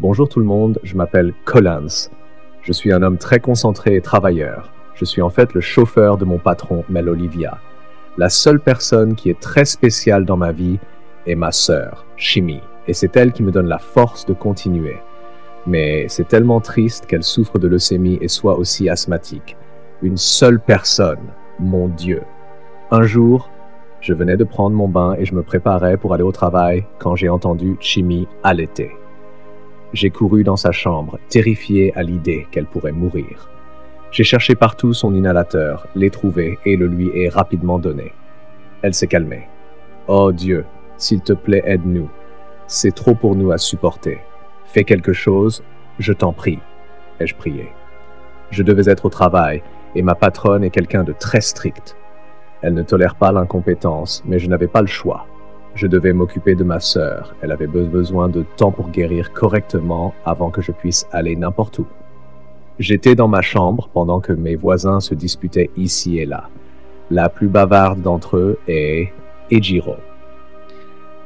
Bonjour tout le monde, je m'appelle Collins. Je suis un homme très concentré et travailleur. Je suis en fait le chauffeur de mon patron, Mel Olivia. La seule personne qui est très spéciale dans ma vie est ma sœur, Shimi, et c'est elle qui me donne la force de continuer. Mais c'est tellement triste qu'elle souffre de leucémie et soit aussi asthmatique. Une seule personne, mon Dieu. Un jour, je venais de prendre mon bain et je me préparais pour aller au travail quand j'ai entendu Shimi allaiter. J'ai couru dans sa chambre, terrifié à l'idée qu'elle pourrait mourir. J'ai cherché partout son inhalateur, l'ai trouvé et le lui ai rapidement donné. Elle s'est calmée. « Oh Dieu, s'il te plaît, aide-nous. C'est trop pour nous à supporter. Fais quelque chose, je t'en prie. » ai-je prié. Je devais être au travail et ma patronne est quelqu'un de très strict. Elle ne tolère pas l'incompétence, mais je n'avais pas le choix. Je devais m'occuper de ma sœur. Elle avait besoin de temps pour guérir correctement avant que je puisse aller n'importe où. J'étais dans ma chambre pendant que mes voisins se disputaient ici et là. La plus bavarde d'entre eux est Ejiro.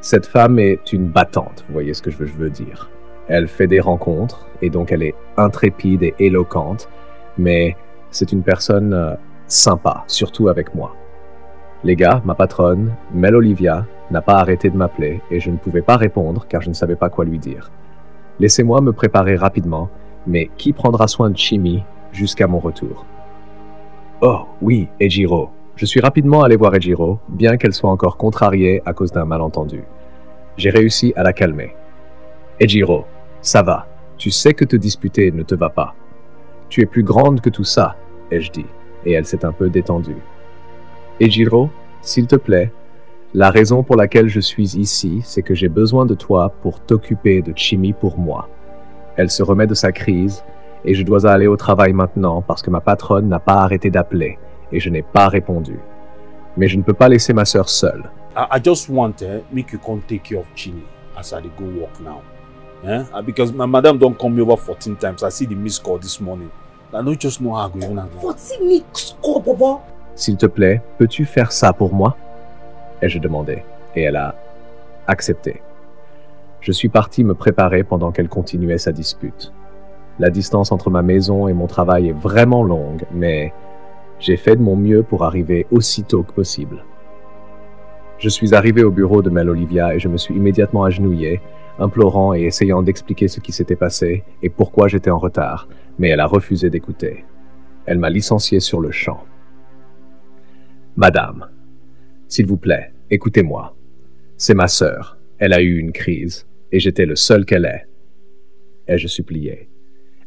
Cette femme est une battante, vous voyez ce que je veux dire. Elle fait des rencontres, et donc elle est intrépide et éloquente, mais c'est une personne sympa, surtout avec moi. Les gars, ma patronne, Mel Olivia, n'a pas arrêté de m'appeler, et je ne pouvais pas répondre car je ne savais pas quoi lui dire. Laissez-moi me préparer rapidement, mais qui prendra soin de Shimi jusqu'à mon retour? Oh, oui, Ejiro. Je suis rapidement allé voir Ejiro, bien qu'elle soit encore contrariée à cause d'un malentendu. J'ai réussi à la calmer. Ejiro, ça va. Tu sais que te disputer ne te va pas. Tu es plus grande que tout ça, ai-je dit, et elle s'est un peu détendue. Ejiro, s'il te plaît, la raison pour laquelle je suis ici, c'est que j'ai besoin de toi pour t'occuper de Shimi pour moi. Elle se remet de sa crise et je dois aller au travail maintenant parce que ma patronne n'a pas arrêté d'appeler et je n'ai pas répondu. Mais je ne peux pas laisser ma sœur seule. I just want make you come take care of Chini as I go work now. Because my madam don't come over 14 times. I see the missed call this morning. I don't just know how I go even. 14 missed call, Papa. S'il te plaît, peux-tu faire ça pour moi? Ai-je demandé et elle a accepté. Je suis parti me préparer pendant qu'elle continuait sa dispute. La distance entre ma maison et mon travail est vraiment longue, mais j'ai fait de mon mieux pour arriver aussitôt que possible. Je suis arrivé au bureau de Mel Olivia et je me suis immédiatement agenouillé, implorant et essayant d'expliquer ce qui s'était passé et pourquoi j'étais en retard, mais elle a refusé d'écouter. Elle m'a licencié sur le champ. « Madame, s'il vous plaît, écoutez-moi. C'est ma sœur. Elle a eu une crise. Et j'étais le seul qu'elle ait. » ai-je supplié.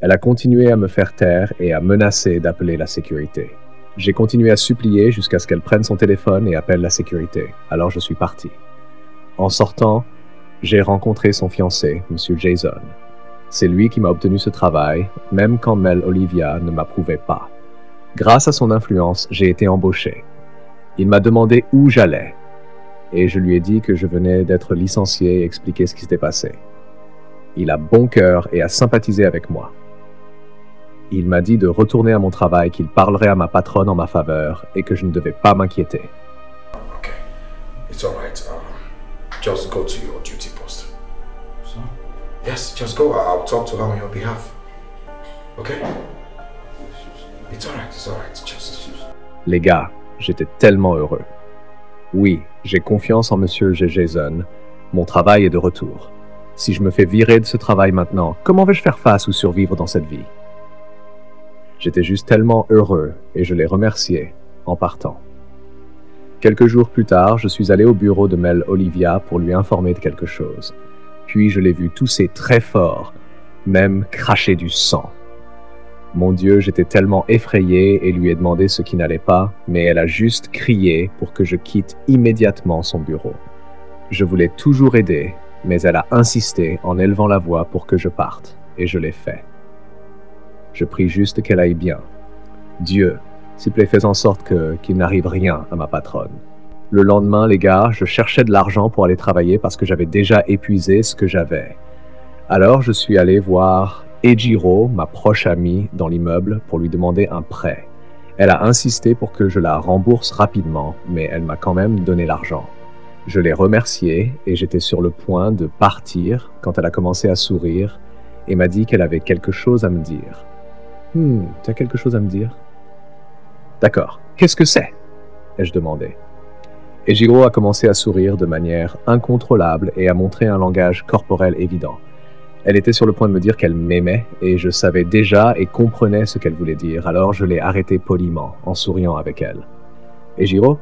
Elle a continué à me faire taire et à menacer d'appeler la sécurité. J'ai continué à supplier jusqu'à ce qu'elle prenne son téléphone et appelle la sécurité. Alors je suis parti. En sortant, j'ai rencontré son fiancé, M. Jason. C'est lui qui m'a obtenu ce travail, même quand Mel Olivia ne m'approuvait pas. Grâce à son influence, j'ai été embauché. Il m'a demandé où j'allais. Et je lui ai dit que je venais d'être licencié et expliquer ce qui s'était passé. Il a bon cœur et a sympathisé avec moi. Il m'a dit de retourner à mon travail, qu'il parlerait à ma patronne en ma faveur et que je ne devais pas m'inquiéter. Okay, it's all right. Just go to your duty post. So? Yes, just go. I'll talk to her on your behalf. Okay? It's all right. Just... Les gars, j'étais tellement heureux. Oui, j'ai confiance en Monsieur Jason. Mon travail est de retour. Si je me fais virer de ce travail maintenant, comment vais-je faire face ou survivre dans cette vie? J'étais juste tellement heureux et je l'ai remercié en partant. Quelques jours plus tard, je suis allé au bureau de Mel Olivia pour lui informer de quelque chose. Puis je l'ai vu tousser très fort, même cracher du sang. Mon Dieu, j'étais tellement effrayé et lui ai demandé ce qui n'allait pas, mais elle a juste crié pour que je quitte immédiatement son bureau. Je voulais toujours aider, mais elle a insisté en élevant la voix pour que je parte, et je l'ai fait. Je prie juste qu'elle aille bien. Dieu, s'il te plaît, fais en sorte qu'il n'arrive rien à ma patronne. Le lendemain, les gars, je cherchais de l'argent pour aller travailler parce que j'avais déjà épuisé ce que j'avais. Alors, je suis allé voir Ejiro, ma proche amie, dans l'immeuble pour lui demander un prêt. Elle a insisté pour que je la rembourse rapidement, mais elle m'a quand même donné l'argent. Je l'ai remerciée et j'étais sur le point de partir quand elle a commencé à sourire et m'a dit qu'elle avait quelque chose à me dire. Tu as quelque chose à me dire? D'accord, qu'est-ce que c'est? Ai-je demandé. Ejiro a commencé à sourire de manière incontrôlable et à montrer un langage corporel évident. Elle était sur le point de me dire qu'elle m'aimait et je savais déjà et comprenais ce qu'elle voulait dire, alors je l'ai arrêtée poliment en souriant avec elle. Ejiro,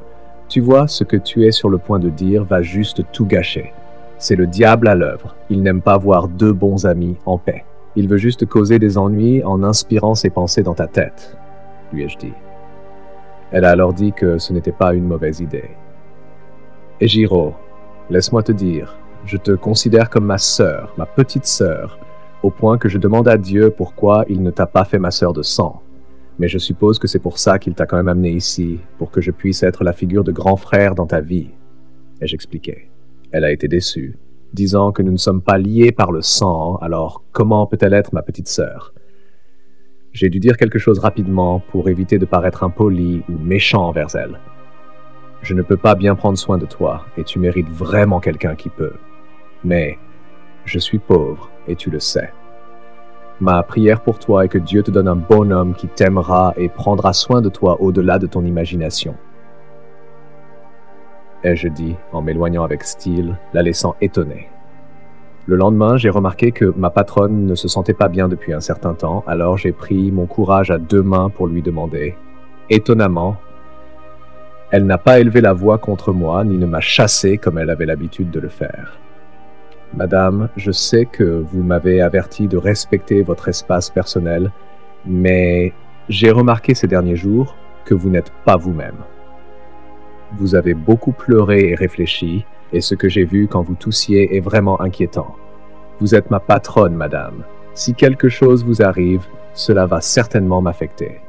tu vois, ce que tu es sur le point de dire va juste tout gâcher. C'est le diable à l'œuvre. Il n'aime pas voir deux bons amis en paix. Il veut juste causer des ennuis en inspirant ses pensées dans ta tête, lui ai-je dit. Elle a alors dit que ce n'était pas une mauvaise idée. Ejiro, laisse-moi te dire, je te considère comme ma sœur, ma petite sœur, au point que je demande à Dieu pourquoi il ne t'a pas fait ma sœur de sang. Mais je suppose que c'est pour ça qu'il t'a quand même amené ici, pour que je puisse être la figure de grand frère dans ta vie, ai-je expliqué. Elle a été déçue, disant que nous ne sommes pas liés par le sang, alors comment peut-elle être ma petite sœur? J'ai dû dire quelque chose rapidement pour éviter de paraître impoli ou méchant envers elle. Je ne peux pas bien prendre soin de toi, et tu mérites vraiment quelqu'un qui peut. Mais je suis pauvre, et tu le sais. Ma prière pour toi est que Dieu te donne un bon homme qui t'aimera et prendra soin de toi au-delà de ton imagination. Ai-je dit, en m'éloignant avec style, la laissant étonnée. Le lendemain, j'ai remarqué que ma patronne ne se sentait pas bien depuis un certain temps, alors j'ai pris mon courage à deux mains pour lui demander. Étonnamment, elle n'a pas élevé la voix contre moi, ni ne m'a chassé comme elle avait l'habitude de le faire. Madame, je sais que vous m'avez averti de respecter votre espace personnel, mais j'ai remarqué ces derniers jours que vous n'êtes pas vous-même. Vous avez beaucoup pleuré et réfléchi, et ce que j'ai vu quand vous toussiez est vraiment inquiétant. Vous êtes ma patronne, madame. Si quelque chose vous arrive, cela va certainement m'affecter.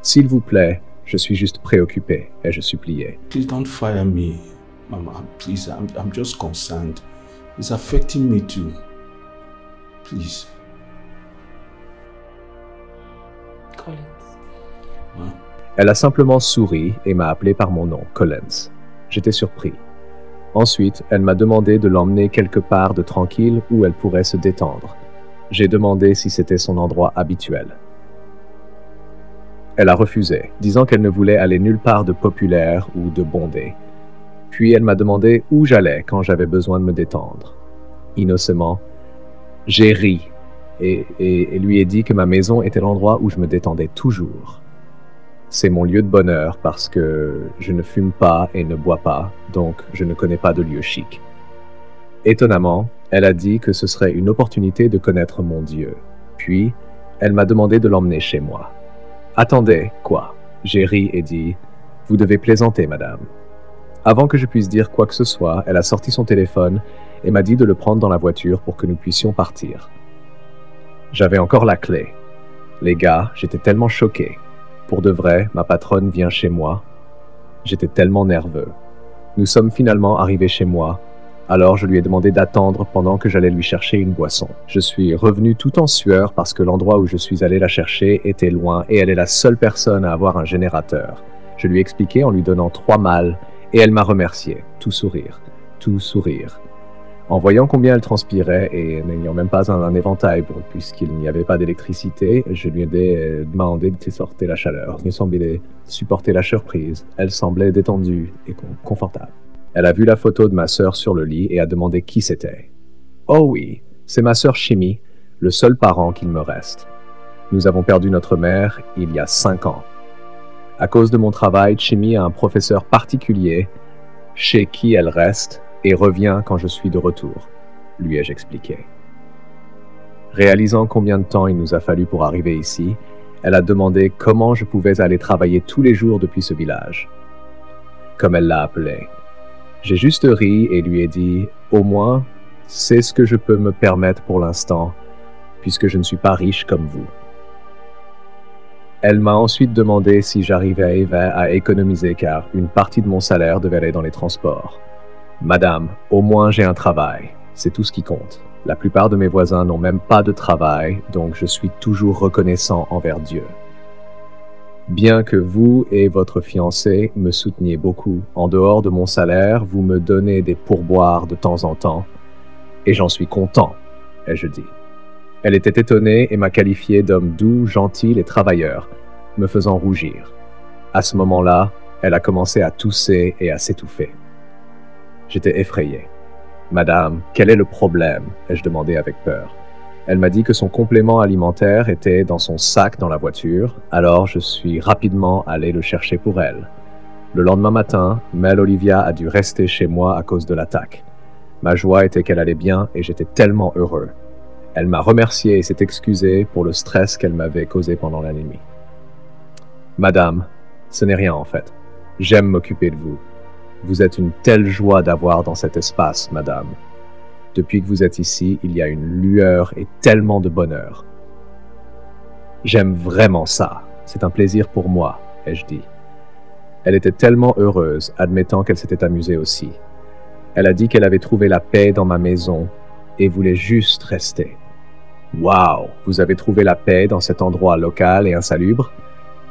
S'il vous plaît, je suis juste préoccupé, ai-je supplié. Please don't fire me, Mama. Please, I'm just concerned. It's affecting me too. Please. Collins. Huh? Elle a simplement souri et m'a appelé par mon nom, Collins. J'étais surpris. Ensuite, elle m'a demandé de l'emmener quelque part de tranquille où elle pourrait se détendre. J'ai demandé si c'était son endroit habituel. Elle a refusé, disant qu'elle ne voulait aller nulle part de populaire ou de bondé. Puis elle m'a demandé où j'allais quand j'avais besoin de me détendre. Innocemment, j'ai ri et lui ai dit que ma maison était l'endroit où je me détendais toujours. C'est mon lieu de bonheur parce que je ne fume pas et ne bois pas, donc je ne connais pas de lieu chic. Étonnamment, elle a dit que ce serait une opportunité de connaître mon Dieu. Puis, elle m'a demandé de l'emmener chez moi. Attendez, quoi? J'ai ri et dit « Vous devez plaisanter, madame. » Avant que je puisse dire quoi que ce soit, elle a sorti son téléphone et m'a dit de le prendre dans la voiture pour que nous puissions partir. J'avais encore la clé. Les gars, j'étais tellement choqué. Pour de vrai, ma patronne vient chez moi. J'étais tellement nerveux. Nous sommes finalement arrivés chez moi, alors je lui ai demandé d'attendre pendant que j'allais lui chercher une boisson. Je suis revenu tout en sueur parce que l'endroit où je suis allé la chercher était loin et elle est la seule personne à avoir un générateur. Je lui ai expliqué en lui donnant 3 mâles et elle m'a remercié, tout sourire. En voyant combien elle transpirait et n'ayant même pas un éventail puisqu'il n'y avait pas d'électricité, je lui ai demandé de supporter la chaleur. Il me semblait supporter la surprise. Elle semblait détendue et confortable. Elle a vu la photo de ma sœur sur le lit et a demandé qui c'était. Oh oui, c'est ma sœur Chimie, le seul parent qu'il me reste. Nous avons perdu notre mère il y a 5 ans. À cause de mon travail, Chimie a un professeur particulier chez qui elle reste et revient quand je suis de retour, lui ai-je expliqué. Réalisant combien de temps il nous a fallu pour arriver ici, elle a demandé comment je pouvais aller travailler tous les jours depuis ce village. Comme elle l'a appelé. J'ai juste ri et lui ai dit « Au moins, c'est ce que je peux me permettre pour l'instant, puisque je ne suis pas riche comme vous. » Elle m'a ensuite demandé si j'arrivais à économiser car une partie de mon salaire devait aller dans les transports. Madame, au moins j'ai un travail, c'est tout ce qui compte. La plupart de mes voisins n'ont même pas de travail, donc je suis toujours reconnaissant envers Dieu. Bien que vous et votre fiancé me souteniez beaucoup, en dehors de mon salaire, vous me donnez des pourboires de temps en temps, et j'en suis content, ai-je dit. Elle était étonnée et m'a qualifié d'homme doux, gentil et travailleur, me faisant rougir. À ce moment-là, elle a commencé à tousser et à s'étouffer. J'étais effrayé. « Madame, quel est le problème ?» ai-je demandé avec peur. Elle m'a dit que son complément alimentaire était dans son sac dans la voiture, alors je suis rapidement allé le chercher pour elle. Le lendemain matin, Mel Olivia a dû rester chez moi à cause de l'attaque. Ma joie était qu'elle allait bien et j'étais tellement heureux. Elle m'a remercié et s'est excusée pour le stress qu'elle m'avait causé pendant la nuit. « Madame, ce n'est rien en fait. J'aime m'occuper de vous. Vous êtes une telle joie d'avoir dans cet espace, madame. Depuis que vous êtes ici, il y a une lueur et tellement de bonheur. J'aime vraiment ça. C'est un plaisir pour moi, ai-je dit. Elle était tellement heureuse, admettant qu'elle s'était amusée aussi. Elle a dit qu'elle avait trouvé la paix dans ma maison et voulait juste rester. Waouh, vous avez trouvé la paix dans cet endroit local et insalubre?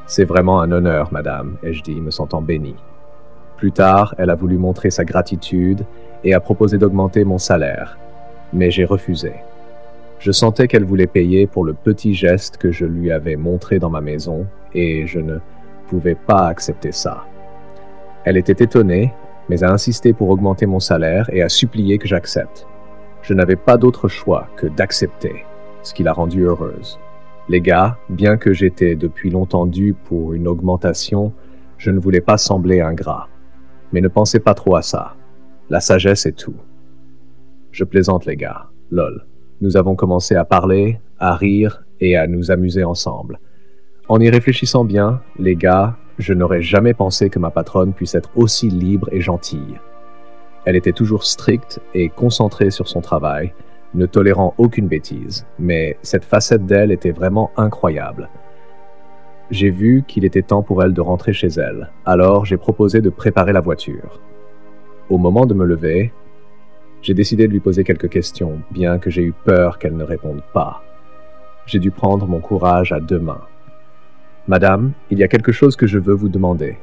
C'est vraiment un honneur, madame, ai-je dit, me sentant béni. Plus tard, elle a voulu montrer sa gratitude et a proposé d'augmenter mon salaire, mais j'ai refusé. Je sentais qu'elle voulait payer pour le petit geste que je lui avais montré dans ma maison et je ne pouvais pas accepter ça. Elle était étonnée, mais a insisté pour augmenter mon salaire et a supplié que j'accepte. Je n'avais pas d'autre choix que d'accepter, ce qui l'a rendue heureuse. Les gars, bien que j'étais depuis longtemps dû pour une augmentation, je ne voulais pas sembler ingrat. Mais ne pensez pas trop à ça. La sagesse est tout. Je plaisante les gars, lol. Nous avons commencé à parler, à rire et à nous amuser ensemble. En y réfléchissant bien, les gars, je n'aurais jamais pensé que ma patronne puisse être aussi libre et gentille. Elle était toujours stricte et concentrée sur son travail, ne tolérant aucune bêtise, mais cette facette d'elle était vraiment incroyable. J'ai vu qu'il était temps pour elle de rentrer chez elle, alors j'ai proposé de préparer la voiture. Au moment de me lever, j'ai décidé de lui poser quelques questions, bien que j'ai eu peur qu'elle ne réponde pas. J'ai dû prendre mon courage à deux mains. « Madame, il y a quelque chose que je veux vous demander.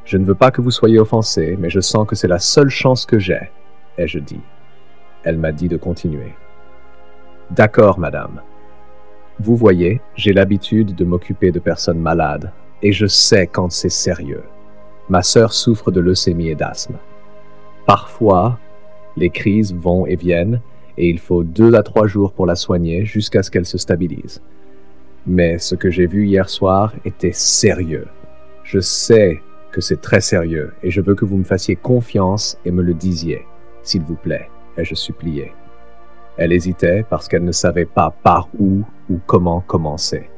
Je ne veux pas que vous soyez offensée, mais je sens que c'est la seule chance que j'ai, ai-je dit. Elle m'a dit de continuer. « D'accord, madame. Vous voyez, j'ai l'habitude de m'occuper de personnes malades, et je sais quand c'est sérieux. Ma sœur souffre de leucémie et d'asthme. Parfois, les crises vont et viennent, et il faut 2 à 3 jours pour la soigner jusqu'à ce qu'elle se stabilise. Mais ce que j'ai vu hier soir était sérieux. Je sais que c'est très sérieux, et je veux que vous me fassiez confiance et me le disiez, s'il vous plaît, ai-je supplié. Elle hésitait parce qu'elle ne savait pas par où ou comment commencer.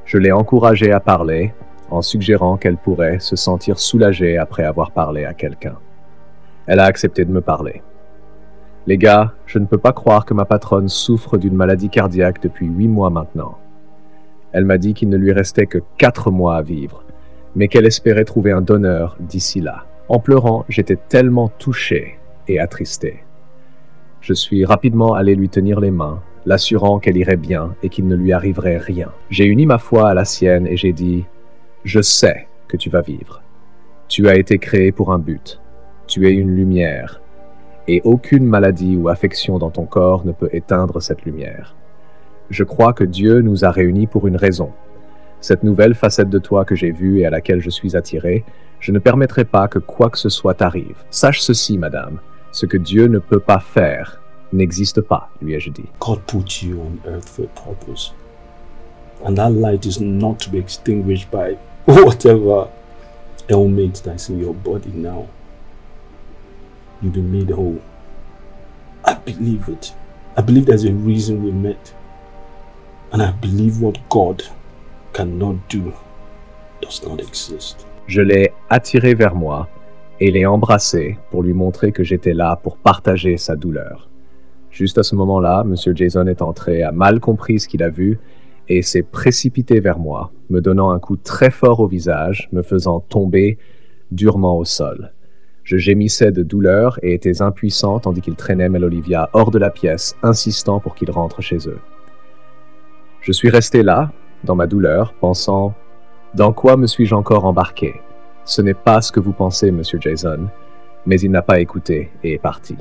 Je l'ai encouragée à parler en suggérant qu'elle pourrait se sentir soulagée après avoir parlé à quelqu'un. Elle a accepté de me parler. « Les gars, je ne peux pas croire que ma patronne souffre d'une maladie cardiaque depuis 8 mois maintenant. Elle m'a dit qu'il ne lui restait que 4 mois à vivre, mais qu'elle espérait trouver un donneur d'ici là. En pleurant, j'étais tellement touché et attristé. Je suis rapidement allé lui tenir les mains, l'assurant qu'elle irait bien et qu'il ne lui arriverait rien. J'ai uni ma foi à la sienne et j'ai dit « Je sais que tu vas vivre. Tu as été créé pour un but. Tu es une lumière. Et aucune maladie ou affection dans ton corps ne peut éteindre cette lumière. Je crois que Dieu nous a réunis pour une raison. Cette nouvelle facette de toi que j'ai vue et à laquelle je suis attiré, je ne permettrai pas que quoi que ce soit t'arrive. Sache ceci, madame. Ce que Dieu ne peut pas faire n'existe pas, lui ai-je dit. God put you on earth for a purpose. And that light is not to be extinguished by whatever ailment that's in your body now. You've been made whole. I believe it. I believe there's a reason we met. And I believe what God cannot do does not exist. Je l'ai attiré vers moi et l'ai embrassé pour lui montrer que j'étais là pour partager sa douleur. Juste à ce moment-là, M. Jason est entré, a mal compris ce qu'il a vu et s'est précipité vers moi, me donnant un coup très fort au visage, me faisant tomber durement au sol. Je gémissais de douleur et étais impuissant tandis qu'il traînait Mel Olivia hors de la pièce, insistant pour qu'il rentre chez eux. Je suis resté là, dans ma douleur, pensant « Dans quoi me suis-je encore embarqué? Ce n'est pas ce que vous pensez, Monsieur Jason. » Mais il n'a pas écouté et est parti.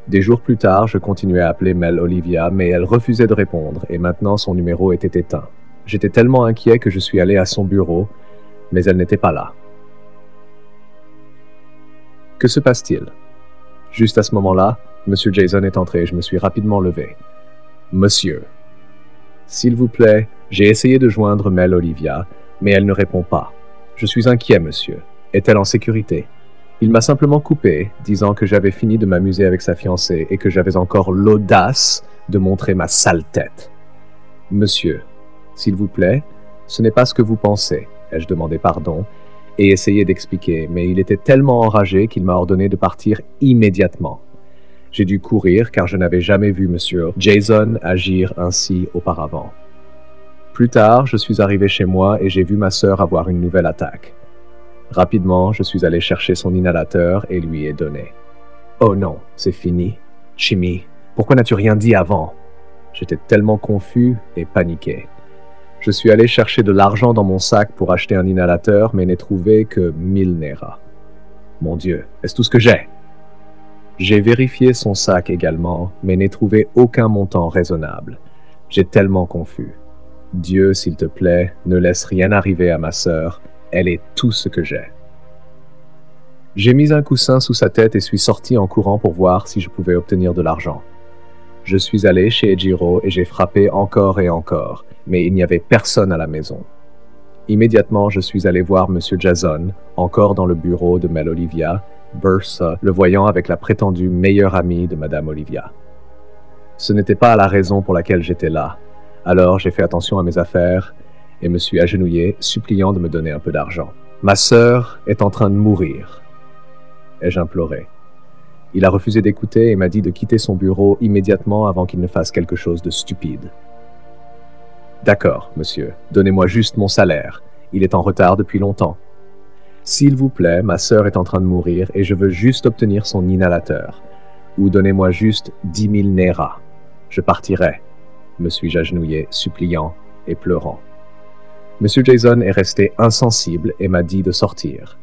Des jours plus tard, je continuais à appeler Mel Olivia, mais elle refusait de répondre et maintenant son numéro était éteint. J'étais tellement inquiet que je suis allé à son bureau, mais elle n'était pas là. Que se passe-t-il? Juste à ce moment-là, M. Jason est entré et je me suis rapidement levé. Monsieur, s'il vous plaît, j'ai essayé de joindre Mel Olivia, mais elle ne répond pas. Je suis inquiet, monsieur. Est-elle en sécurité? Il m'a simplement coupé, disant que j'avais fini de m'amuser avec sa fiancée et que j'avais encore l'audace de montrer ma sale tête. Monsieur, s'il vous plaît, ce n'est pas ce que vous pensez, ai-je demandé pardon et essayé d'expliquer, mais il était tellement enragé qu'il m'a ordonné de partir immédiatement. J'ai dû courir car je n'avais jamais vu monsieur Jason agir ainsi auparavant. Plus tard, je suis arrivé chez moi et j'ai vu ma sœur avoir une nouvelle attaque. Rapidement, je suis allé chercher son inhalateur et lui ai donné. Oh non, c'est fini. Jimmy, pourquoi n'as-tu rien dit avant? J'étais tellement confus et paniqué. Je suis allé chercher de l'argent dans mon sac pour acheter un inhalateur, mais n'ai trouvé que 1000 Naira. Mon Dieu, est-ce tout ce que j'ai? J'ai vérifié son sac également, mais n'ai trouvé aucun montant raisonnable. J'ai tellement confus. Dieu, s'il te plaît, ne laisse rien arriver à ma sœur. Elle est tout ce que j'ai. J'ai mis un coussin sous sa tête et suis sorti en courant pour voir si je pouvais obtenir de l'argent. Je suis allé chez Ejiro et j'ai frappé encore et encore, mais il n'y avait personne à la maison. Immédiatement, je suis allé voir M. Jason, encore dans le bureau de Mel Olivia, Bursa, le voyant avec la prétendue meilleure amie de Madame Olivia. Ce n'était pas la raison pour laquelle j'étais là, alors j'ai fait attention à mes affaires et me suis agenouillé, suppliant de me donner un peu d'argent. « Ma sœur est en train de mourir », ai-je imploré. Il a refusé d'écouter et m'a dit de quitter son bureau immédiatement avant qu'il ne fasse quelque chose de stupide. « D'accord, monsieur, donnez-moi juste mon salaire. Il est en retard depuis longtemps. S'il vous plaît, ma sœur est en train de mourir et je veux juste obtenir son inhalateur. Ou donnez-moi juste 10 000 Naira. Je partirai. » Me suis-je agenouillé, suppliant et pleurant. Monsieur Jason est resté insensible et m'a dit de sortir.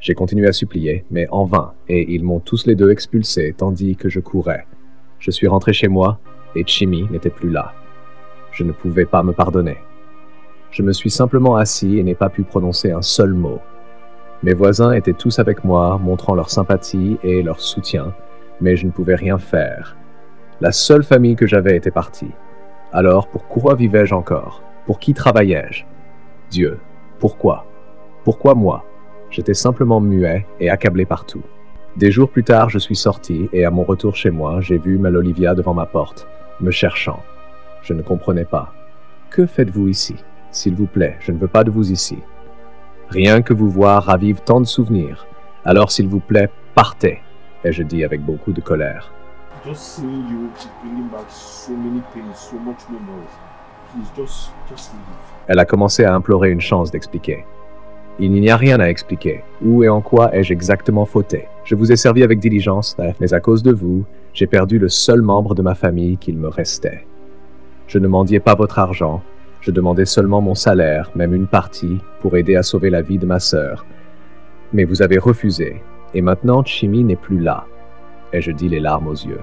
J'ai continué à supplier, mais en vain, et ils m'ont tous les deux expulsé tandis que je courais. Je suis rentré chez moi, et Jimmy n'était plus là. Je ne pouvais pas me pardonner. Je me suis simplement assis et n'ai pas pu prononcer un seul mot. Mes voisins étaient tous avec moi, montrant leur sympathie et leur soutien, mais je ne pouvais rien faire. La seule famille que j'avais était partie. Alors, pourquoi vivais-je encore? Pour qui travaillais-je? Dieu, pourquoi? Pourquoi moi? J'étais simplement muet et accablé partout. Des jours plus tard, je suis sorti et à mon retour chez moi, j'ai vu Mel Olivia devant ma porte, me cherchant. Je ne comprenais pas. Que faites-vous ici? S'il vous plaît, je ne veux pas de vous ici. Rien que vous voir ravive tant de souvenirs. Alors, s'il vous plaît, partez, ai-je dit avec beaucoup de colère. Just seeing you is bringing back so many things, so much memories. Please, just leave. Elle a commencé à implorer une chance d'expliquer. Il n'y a rien à expliquer. Où et en quoi ai-je exactement fauté? Je vous ai servi avec diligence, mais à cause de vous, j'ai perdu le seul membre de ma famille qu'il me restait. Je ne mendiais pas votre argent, je demandais seulement mon salaire, même une partie, pour aider à sauver la vie de ma sœur. Mais vous avez refusé, et maintenant Jimmy n'est plus là, ai-je dit les larmes aux yeux.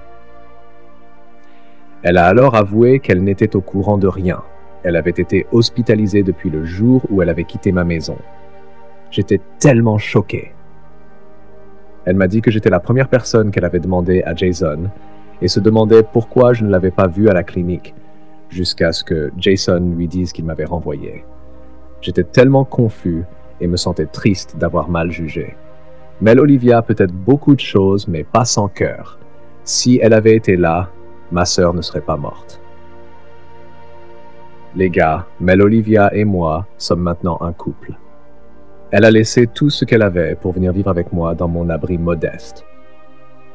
Elle a alors avoué qu'elle n'était au courant de rien. Elle avait été hospitalisée depuis le jour où elle avait quitté ma maison. J'étais tellement choqué. Elle m'a dit que j'étais la première personne qu'elle avait demandé à Jason et se demandait pourquoi je ne l'avais pas vu à la clinique, jusqu'à ce que Jason lui dise qu'il m'avait renvoyé. J'étais tellement confus et me sentais triste d'avoir mal jugé. Mel Olivia peut être beaucoup de choses, mais pas sans cœur. Si elle avait été là, ma sœur ne serait pas morte. Les gars, Mel Olivia et moi sommes maintenant un couple. Elle a laissé tout ce qu'elle avait pour venir vivre avec moi dans mon abri modeste.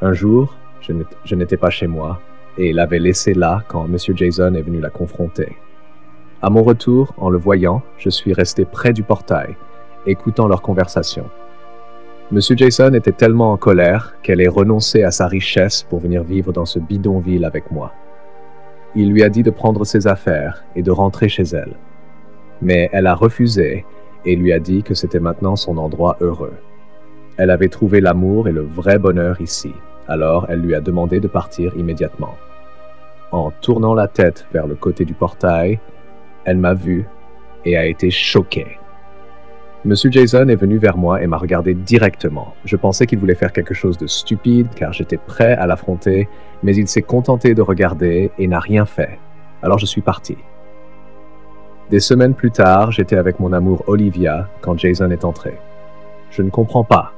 Un jour, je n'étais pas chez moi et l'avait laissée là quand M. Jason est venu la confronter. À mon retour, en le voyant, je suis resté près du portail, écoutant leur conversation. M. Jason était tellement en colère qu'elle ait renoncé à sa richesse pour venir vivre dans ce bidonville avec moi. Il lui a dit de prendre ses affaires et de rentrer chez elle. Mais elle a refusé et lui a dit que c'était maintenant son endroit heureux. Elle avait trouvé l'amour et le vrai bonheur ici, Alors elle lui a demandé de partir immédiatement. En tournant la tête vers le côté du portail, elle m'a vu et a été choquée. Monsieur Jason est venu vers moi et m'a regardé directement. Je pensais qu'il voulait faire quelque chose de stupide car j'étais prêt à l'affronter, mais il s'est contenté de regarder et n'a rien fait. Alors je suis parti. Des semaines plus tard, j'étais avec mon amour Olivia quand Jason est entré. « Je ne comprends pas.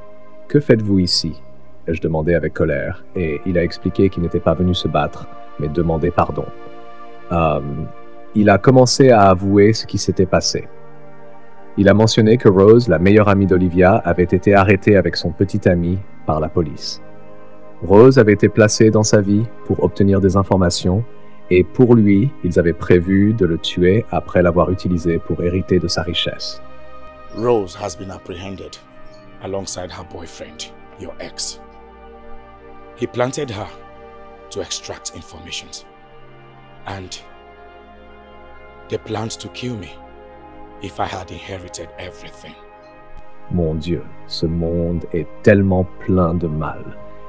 Que faites-vous ici ?» ai-je demandé avec colère, et il a expliqué qu'il n'était pas venu se battre, mais demander pardon. Il a commencé à avouer ce qui s'était passé. Il a mentionné que Rose, la meilleure amie d'Olivia, avait été arrêtée avec son petit ami par la police. Rose avait été placée dans sa vie pour obtenir des informations, et pour lui, ils avaient prévu de le tuer après l'avoir utilisé pour hériter de sa richesse. Rose has been apprehended alongside her boyfriend, your ex. He planted her to extract information. And they planned to kill me if I had inherited everything. Mon Dieu, ce monde est tellement plein de mal.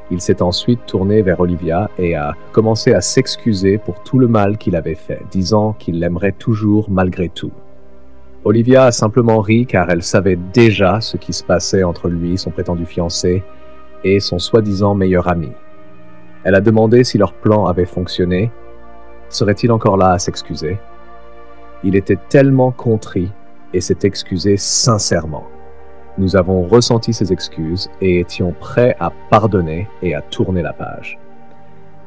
Il s'est ensuite tourné vers Olivia et a commencé à s'excuser pour tout le mal qu'il avait fait, disant qu'il l'aimerait toujours malgré tout. Olivia a simplement ri car elle savait déjà ce qui se passait entre lui, son prétendu fiancé, et son soi-disant meilleur ami. Elle a demandé si leur plan avait fonctionné. Serait-il encore là à s'excuser? Il était tellement contrit et s'est excusé sincèrement. Nous avons ressenti ses excuses et étions prêts à pardonner et à tourner la page.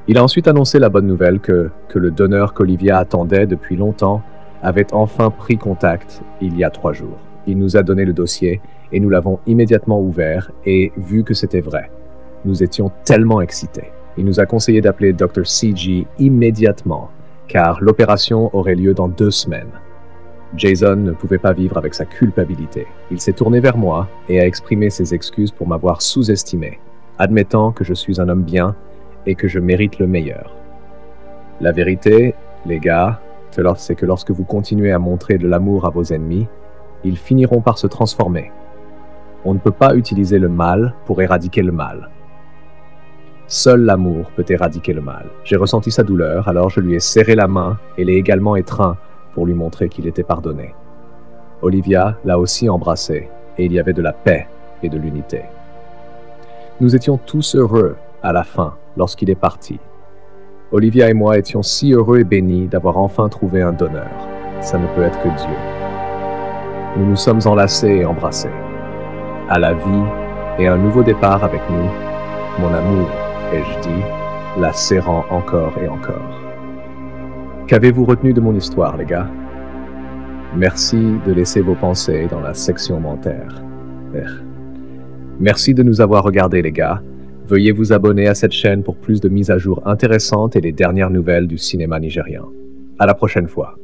Il a ensuite annoncé la bonne nouvelle que le donneur qu'Olivia attendait depuis longtemps avait enfin pris contact il y a 3 jours. Il nous a donné le dossier et nous l'avons immédiatement ouvert et vu que c'était vrai. Nous étions tellement excités. Il nous a conseillé d'appeler Dr. CG immédiatement car l'opération aurait lieu dans 2 semaines. Jason ne pouvait pas vivre avec sa culpabilité. Il s'est tourné vers moi et a exprimé ses excuses pour m'avoir sous-estimé, admettant que je suis un homme bien et que je mérite le meilleur. La vérité, les gars, c'est que lorsque vous continuez à montrer de l'amour à vos ennemis, ils finiront par se transformer. On ne peut pas utiliser le mal pour éradiquer le mal. Seul l'amour peut éradiquer le mal. J'ai ressenti sa douleur, alors je lui ai serré la main et l'ai également étreint pour lui montrer qu'il était pardonné. Olivia l'a aussi embrassé, et il y avait de la paix et de l'unité. Nous étions tous heureux à la fin, lorsqu'il est parti. Olivia et moi étions si heureux et bénis d'avoir enfin trouvé un donneur. Ça ne peut être que Dieu. Nous nous sommes enlacés et embrassés. À la vie et un nouveau départ avec nous, mon amour, ai-je dit, la serrant encore et encore. Qu'avez-vous retenu de mon histoire, les gars? Merci de laisser vos pensées dans la section commentaires. Merci de nous avoir regardés, les gars. Veuillez vous abonner à cette chaîne pour plus de mises à jour intéressantes et les dernières nouvelles du cinéma nigérien. À la prochaine fois.